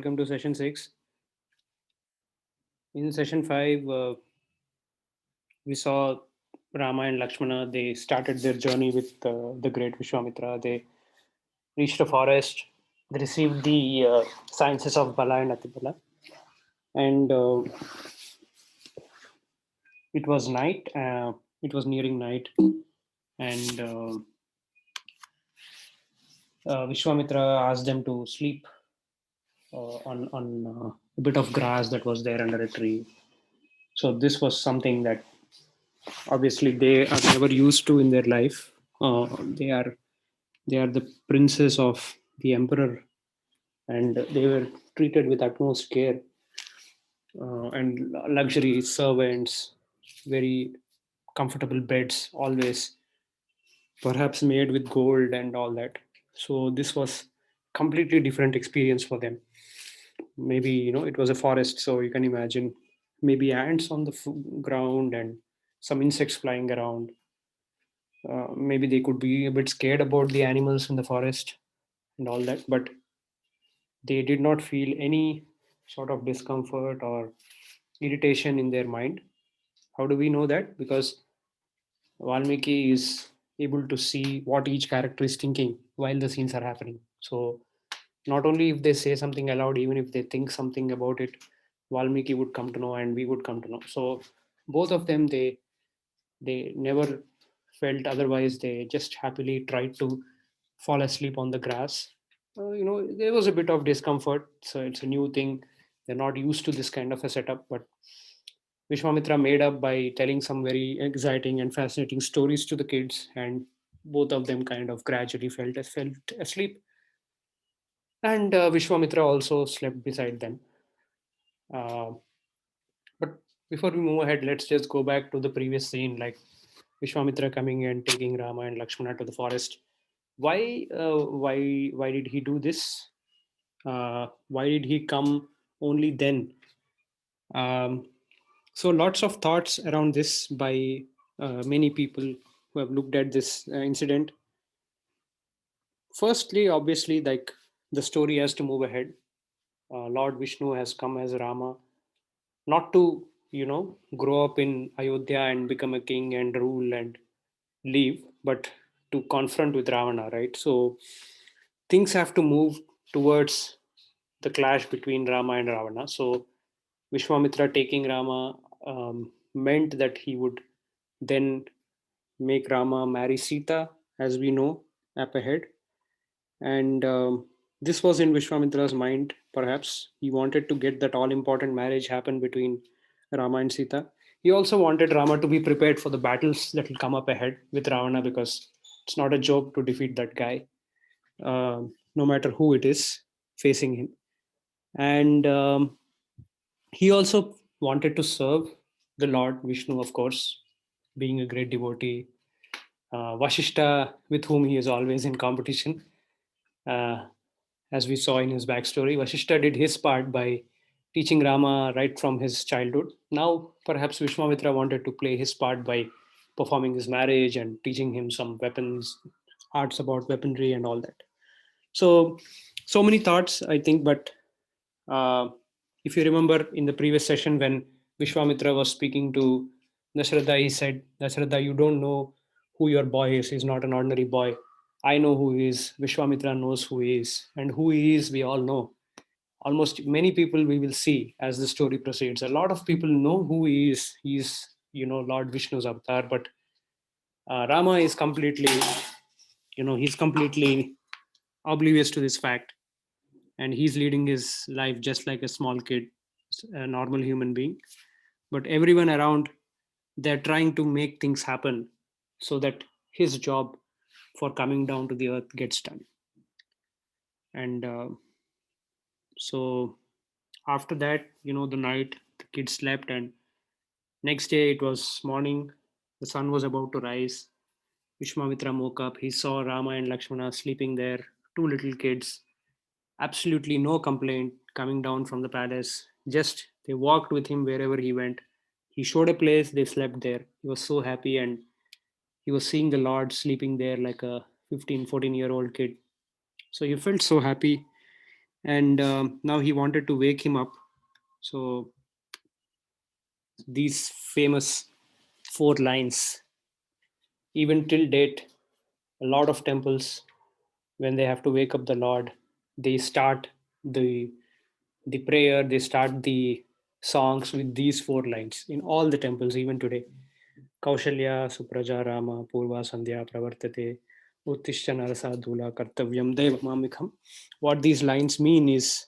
Welcome to session 6. In session 5, we saw Rama and Lakshmana. They started their journey with the great Vishwamitra. They reached a forest. They received the sciences of Bala and Atibala. And it was night. It was nearing night. And Vishwamitra asked them to sleep on a bit of grass that was there under a tree. So this was something that obviously they are never used to in their life. They are the princes of the emperor, and they were treated with utmost care and luxury servants, very comfortable beds, always perhaps made with gold and all that. So this was completely different experience for them. Maybe it was a forest, so you can imagine maybe ants on the ground and some insects flying around. Maybe they could be a bit scared about the animals in the forest and all that, but they did not feel any sort of discomfort or irritation in their mind. How do we know that? Because Valmiki is able to see what each character is thinking while the scenes are happening. So not only if they say something aloud, even if they think something about it, Valmiki would come to know and we would come to know. So both of them, they never felt otherwise. They just happily tried to fall asleep on the grass. There was a bit of discomfort, so it's a new thing. They're not used to this kind of a setup, but Vishwamitra made up by telling some very exciting and fascinating stories to the kids, and both of them kind of gradually felt asleep. And Vishwamitra also slept beside them. Uh, but before we move ahead, let's just go back to the previous scene, like Vishwamitra coming and taking Rama and Lakshmana to the forest. Why did he do this? Why did he come only then? Um, so lots of thoughts around this by many people who have looked at this incident. Firstly, obviously, like the story has to move ahead. Lord Vishnu has come as Rama, not to grow up in Ayodhya and become a king and rule and leave, but to confront with Ravana, right? So things have to move towards the clash between Rama and Ravana. So Vishwamitra taking Rama meant that he would then make Rama marry Sita, as we know up ahead. And this was in Vishwamitra's mind, perhaps. He wanted to get that all important marriage happen between Rama and Sita. He also wanted Rama to be prepared for the battles that will come up ahead with Ravana, because it's not a joke to defeat that guy, no matter who it is facing him. And he also wanted to serve the Lord Vishnu, of course, being a great devotee. Vashishta, with whom he is always in competition, uh, as we saw in his backstory, Vashishta did his part by teaching Rama right from his childhood. Now, perhaps Vishwamitra wanted to play his part by performing his marriage and teaching him some weapons, arts about weaponry, and all that. So, so many thoughts, I think, but uh, if you remember in the previous session when Vishwamitra was speaking to Dasharatha, he said, Dasharatha, you don't know who your boy is. He's not an ordinary boy. I know who he is. Vishwamitra knows who he is. And who he is, we all know. Almost many people we will see as the story proceeds. A lot of people know who he is. He's, Lord Vishnu's avatar. But Rama is completely, he's completely oblivious to this fact, and he's leading his life just like a small kid, a normal human being. But everyone around, they're trying to make things happen so that his job for coming down to the earth gets done. And so after that, the night, the kids slept, and next day it was morning. The sun was about to rise. Vishwamitra woke up. He saw Rama and Lakshmana sleeping there, two little kids, absolutely no complaint coming down from the palace. Just they walked with him wherever he went. He showed a place, they slept there. He was so happy, and he was seeing the Lord sleeping there like a 15, 14-year-old kid. So he felt so happy. and now he wanted to wake him up. So these famous four lines, even till date, a lot of temples, when they have to wake up the Lord, they start the the prayer, they start the songs with these four lines in all the temples, even today. Kaushalya Supraja Rama Purva Sandhya Pravartate Uttishta Narasadhula Kartavyam Devamamikham. What these lines mean is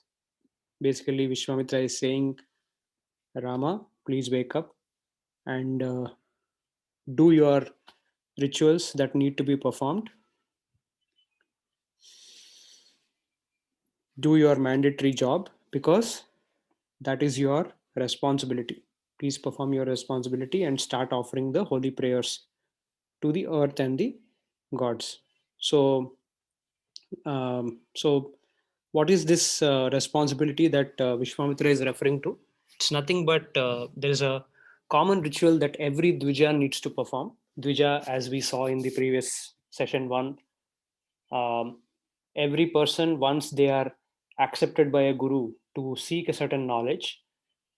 basically Vishwamitra is saying, Rama, please wake up and do your rituals that need to be performed, do your mandatory job, because that is your responsibility. Please perform your responsibility and start offering the holy prayers to the earth and the gods. So, so what is this responsibility that Vishwamitra is referring to? It's nothing but there is a common ritual that every Dvija needs to perform. Dvija, as we saw in the previous session one, um, every person, once they are accepted by a guru to seek a certain knowledge,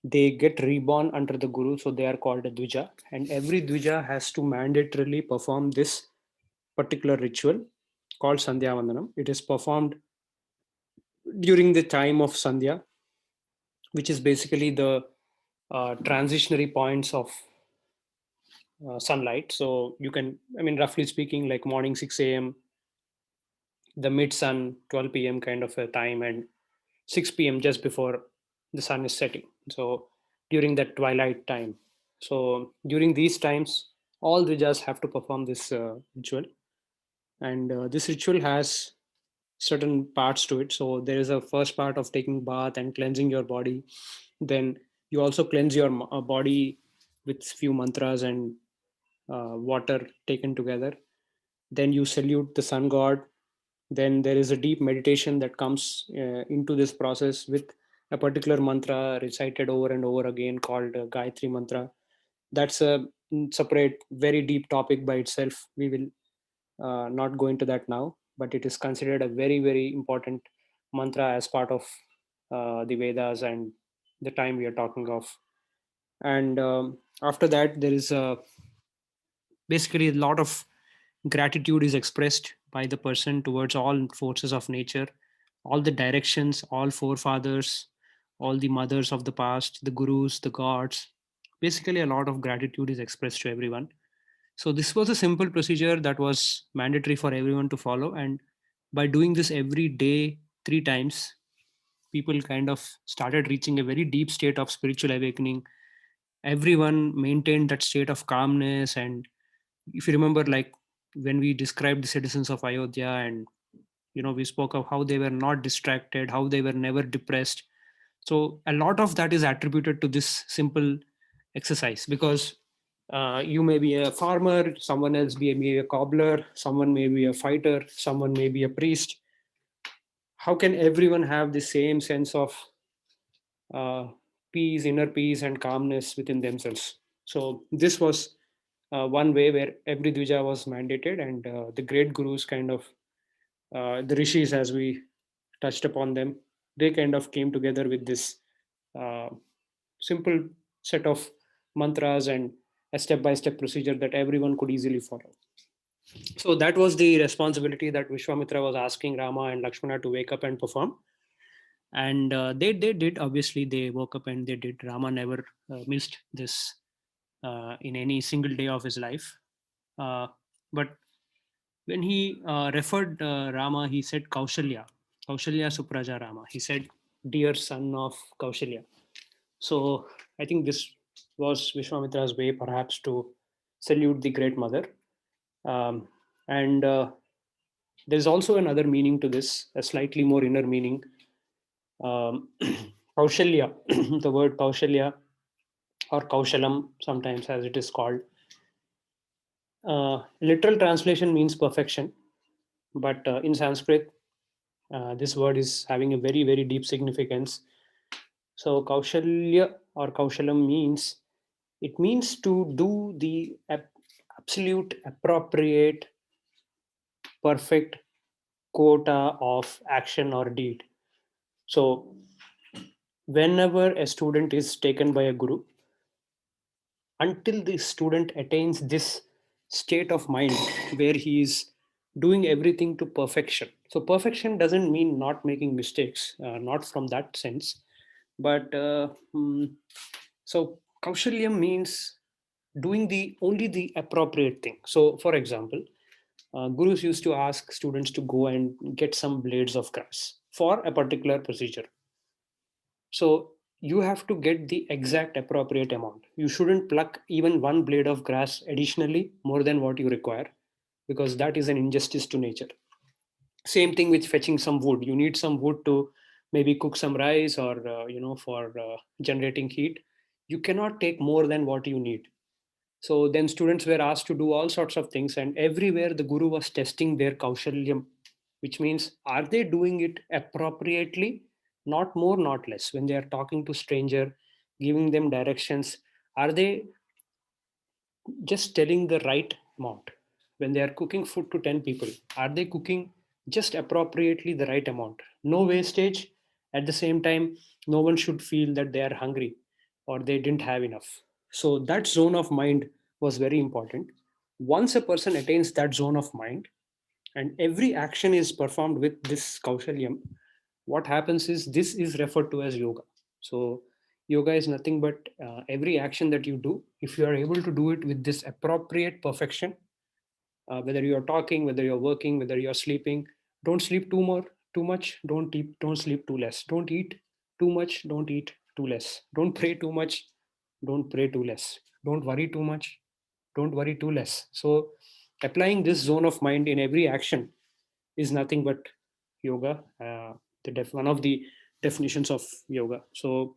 they get reborn under the guru, so they are called a Dvija. And every Dvija has to mandatorily perform this particular ritual called Sandhya Vandanam. It is performed during the time of Sandhya, which is basically the transitionary points of sunlight. So you can, I mean, roughly speaking, like morning 6 a.m., the mid sun, 12 p.m. kind of a time, and 6 p.m. just before the sun is setting. So during that twilight time. So during these times, all Dvijas have to perform this ritual. And this ritual has certain parts to it. So there is a first part of taking bath and cleansing your body. Then you also cleanse your body with few mantras and water taken together. Then you salute the sun god. Then there is a deep meditation that comes into this process with a particular mantra recited over and over again called Gayatri mantra. That's a separate, very deep topic by itself. We will not go into that now, but it is considered a very, very important mantra as part of the Vedas and the time we are talking of. And after that, there is basically a lot of gratitude is expressed by the person towards all forces of nature, all the directions, all forefathers, all the mothers of the past, the gurus, the gods. Basically, a lot of gratitude is expressed to everyone. So this was a simple procedure that was mandatory for everyone to follow. And by doing this every day, 3 times, people kind of started reaching a very deep state of spiritual awakening. Everyone maintained that state of calmness. And if you remember, like when we described the citizens of Ayodhya, and we spoke of how they were not distracted, how they were never depressed. So a lot of that is attributed to this simple exercise, because you may be a farmer, someone else may be a cobbler, someone may be a fighter, someone may be a priest. How can everyone have the same sense of uh, peace, inner peace, and calmness within themselves? So this was one way where every Dvija was mandated, and the great gurus kind of, the rishis, as we touched upon them, they kind of came together with this uh, simple set of mantras and a step by step procedure that everyone could easily follow. So that was the responsibility that Vishwamitra was asking Rama and Lakshmana to wake up and perform. And they did. Obviously, they woke up and they did. Rama never missed this in any single day of his life. But when he referred Rama, he said Kaushalya, Kaushalya Supraja Rama. He said, "Dear son of Kaushalya." So I think this was Vishwamitra's way, perhaps, to salute the great mother. And there's also another meaning to this, a slightly more inner meaning. Kaushalya, the word Kaushalya, or Kaushalam, sometimes as it is called, literal translation means perfection, but in Sanskrit, this word is having a very, very deep significance. So Kaushalya or Kaushalam means, it means to do the absolute, appropriate, perfect quota of action or deed. So whenever a student is taken by a guru, until the student attains this state of mind where he is doing everything to perfection. So perfection doesn't mean not making mistakes, not from that sense, but so kaushalya means doing the only the appropriate thing. So for example, gurus used to ask students to go and get some blades of grass for a particular procedure. So you have to get the exact appropriate amount. You shouldn't pluck even one blade of grass additionally more than what you require, because that is an injustice to nature. Same thing with fetching some wood. You need some wood to maybe cook some rice, or for generating heat. You cannot take more than what you need. So then students were asked to do all sorts of things, and everywhere the guru was testing their kaushalyam, which means are they doing it appropriately, not more, not less. When they are talking to stranger, giving them directions, are they just telling the right amount? When they are cooking food to 10 people, are they cooking just appropriately the right amount? No wastage. At the same time, no one should feel that they are hungry or they didn't have enough. So that zone of mind was very important. Once a person attains that zone of mind and every action is performed with this kaushalyam, what happens is this is referred to as yoga. So yoga is nothing but every action that you do, if you are able to do it with this appropriate perfection, whether you're talking, whether you're working, whether you're sleeping, don't sleep too much, don't sleep too less, don't eat too much, don't eat too less, don't pray too much, don't pray too less, don't worry too much, don't worry too less. So applying this zone of mind in every action is nothing but yoga. One of the definitions of yoga. So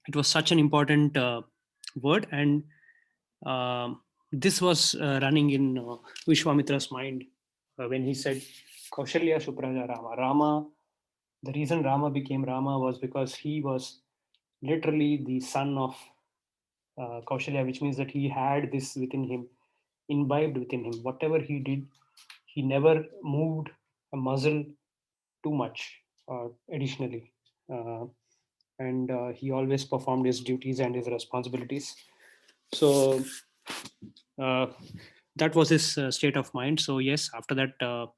it was such an important word, and this was running in Vishwamitra's mind when he said, Kaushalya Supraja Rama. Rama, the reason Rama became Rama was because he was literally the son of Kaushalya, which means that he had this within him, imbibed within him. Whatever he did, he never moved a muscle too much additionally. Uh, and he always performed his duties and his responsibilities. So uh, that was his state of mind. So yes, after that,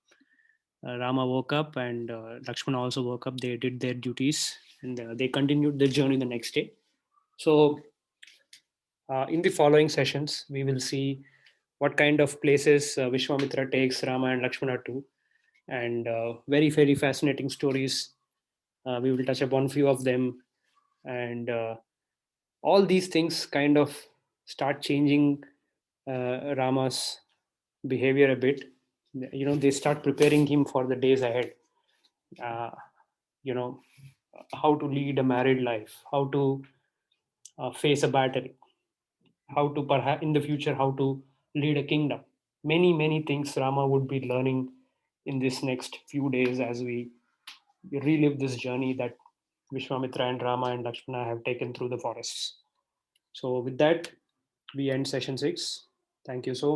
Rama woke up and Lakshmana also woke up. They did their duties and they continued their journey the next day. So in the following sessions, we will see what kind of places Vishwamitra takes Rama and Lakshmana to, and very, very fascinating stories. We will touch upon few of them, and all these things kind of start changing Rama's behavior a bit. They start preparing him for the days ahead. Uh, you know, how to lead a married life, how to face a battle, how to perhaps in the future how to lead a kingdom. Many things Rama would be learning in this next few days as we relive this journey that Vishwamitra and Rama and Lakshmana have taken through the forests. So with that, we end session 6. Thank you so much.